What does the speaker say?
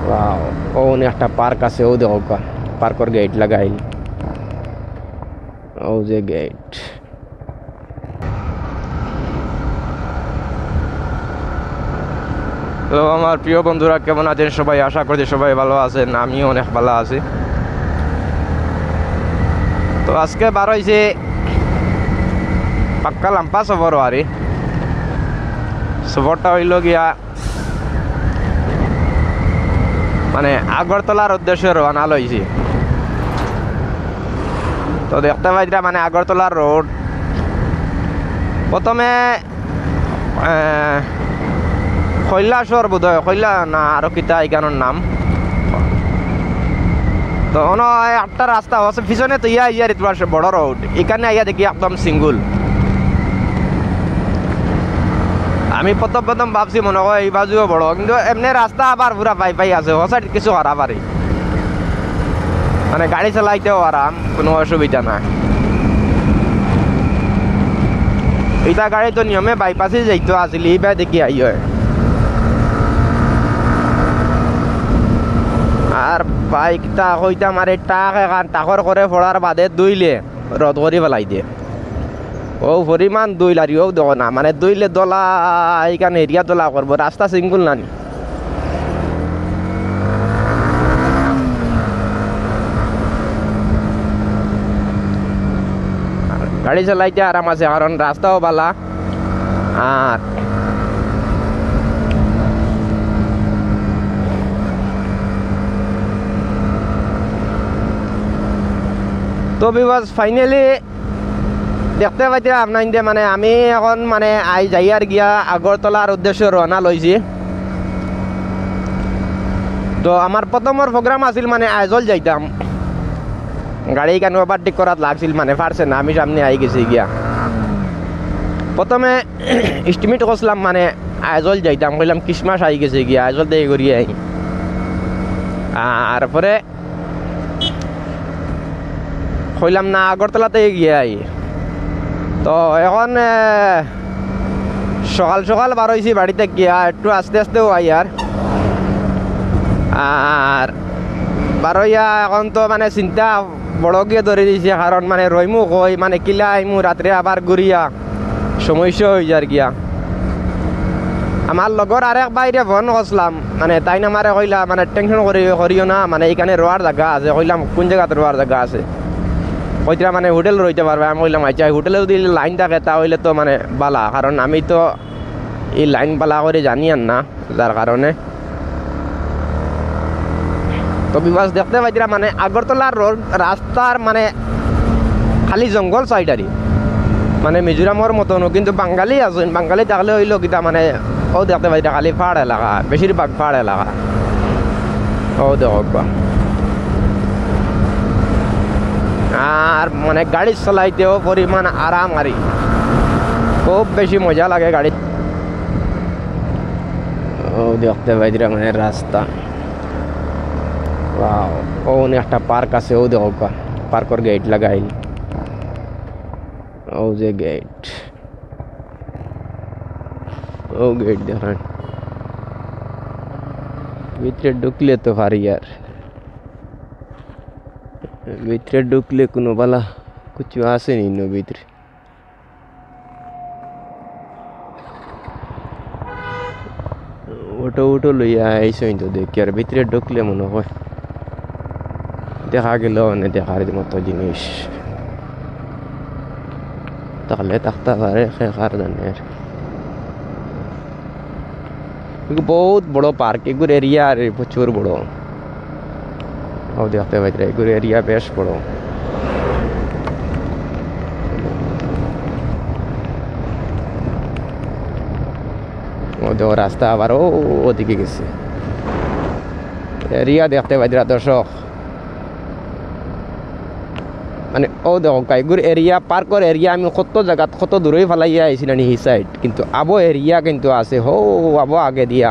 Wow ওখানে একটা park আছে, ও দেখো পার্কের গেট লাগাইল, ও যে গেট। তো আমার প্রিয় বন্ধুরা কেমন আছেন সবাই? আশা করছি সবাই ভালো আছেন, আমিও অনেক ভালো আছি। তো আজকে বার হয়েছে পাক্কা লাম্পা সফর, আরে সফরটা হইল গিয়া মানে আগরতলার উদ্দেশ্যে রওনা লইছি। তো দেখতে পাইরা মানে আগরতলার রোড প্রথমে কৈলাসর বোধহয়, কৈলা না আরো কিতা এখানোর নাম। তো একটা রাস্তা আছে পিছনে, তো ইয়া তোমার বড় রোড, এখানে আইয়া দেখি একদম সিঙ্গুল। আমি প্রথম ভাবছি মনে হয় এই বাজুও বড়, কিন্তু এমনি রাস্তা আবার পুরা পাই আছে, হসাইড কিছু হারা পারি, মানে গাড়ি চালাইতেও আরাম, কোনো অসুবিধা না। এইটা গাড়ি তো নিয়মে বাইপাসে যাইতো আসলে, এইবার দেখি আই হয়। আর বাইকটা হইতাম আর টাক এখান টাকর করে পড়ার বাদে দুইলে রদ করে পেলাই দিয়ে, ও পরিমাণ দুই লারিও দেখো না, মানে দুইলে দলা এইখানে এরিয়া দলা করবো, রাস্তা সিঙ্গুল নানি। গাড়ি চালাইতে আরাম আছে, কারণ রাস্তাও বালা। আর তো বিবাস ফাইনালি দেখতে পাইতে আপনার মানে আমি এখন মানে যাই আর গিয়া আগরতলার উদ্দেশ্যে রওনা লইছি। তো আমার প্রথমর প্রোগ্রাম আছিল মানে আইজল যাইতাম, গাড়ি কেন ওভারটেক করাত লাগছিল, মানে পারছে না, আমি সামনে আই গেছি গিয়া। প্রথমে এস্টিমেট করছিলাম মানে আইজল যাইতাম, কইলাম ক্রিসমাস আই গেছে গিয়া, আইজল দিয়ে ঘুরিয়ে আই। আর পরে কইলাম না আগরতলাতে গিয়ে আই। তো এখন সকাল সকাল বার হয়েছি বাড়িতে গিয়া, একটু আস্তে আস্তেও আই। আর বারোইয়া এখন তো মানে চিন্তা বড় গিয়ে ধরে দিয়েছে, কারণ মানে রইমু কই, মানে কিলা আইমু রাত্রে আবার ঘুরিয়া সমস্যা হয়ে যার গিয়া। আমার লগর আরেক বাইরে ফোন করছিলাম, মানে তাই না আমারে কইলা মানে টেনশন করিও না, মানে এখানে রোয়ার জায়গা আছে। কইলাম কোন জায়গাতে রোয়ার জায়গা আছে? কইরা মানে হোটেল রইতে পারবে। আমি কইলাম আচ্ছা, হোটেলে যদি লাইন থাকে তাহলে তো মানে বালা, কারণ আমি তো এই লাইন বালা করে জানি আর না, যার কারণে। তো বিবাস দেখতে পাইরা মানে আগরতলার রোড রাস্তার মানে খালি জঙ্গল সাইডারি, মানে মিজোরামের মতনও, কিন্তু বাঙালি আছে, বাঙালি থাকলে হইল কিতা মানে ও দেখতে পাইরা খালি পাহাড় এলাকা, বেশিরভাগ পাহাড় এলাকা। ও দেখবা, আর মানে গাড়ি চালাইতেও পরিমাণ আরাম, আরি খুব বেশি মজা লাগে গাড়ি। ও দেখতে পাইরা মানে রাস্তা, ওয়াও ওখানে একটা পার্ক আছে, ও দেখো পার্কের গেট লাগাইল, ও যে গেট, ও গেট দেখেন। ভিতরে ঢুকলে তো ভারী, আর ভিতরে ঢুকলে কোনো বালা কিছু আসেনি না ভিতরে। ওটো লইয়া আইসই তো দেখি, আর ভিতরে ঢুকলে মনে হয় দেখা গেল মানে দেখার মতো জিনিস তাহলে থাকতে পারে, খেকার জানের। বহুত বড় পার্ক, এগুলো এরিয়া আর প্রচুর বড়। ও দেখতে পাইতে এগুলো এরিয়া বেশ বড়। ওদের রাস্তা আবার ওদিকে গেছে, এরিয়া দেখতে পাইরা দর্শক, মানে ও দেখো গাইগুর এরিয়া, পার্কের এরিয়া আমি কত জায়গা কত দূরেই ফেলাইয়া আইছি না এই সাইড, কিন্তু আবো এরিয়া কিন্তু আছে, হো আবো আগে দিয়া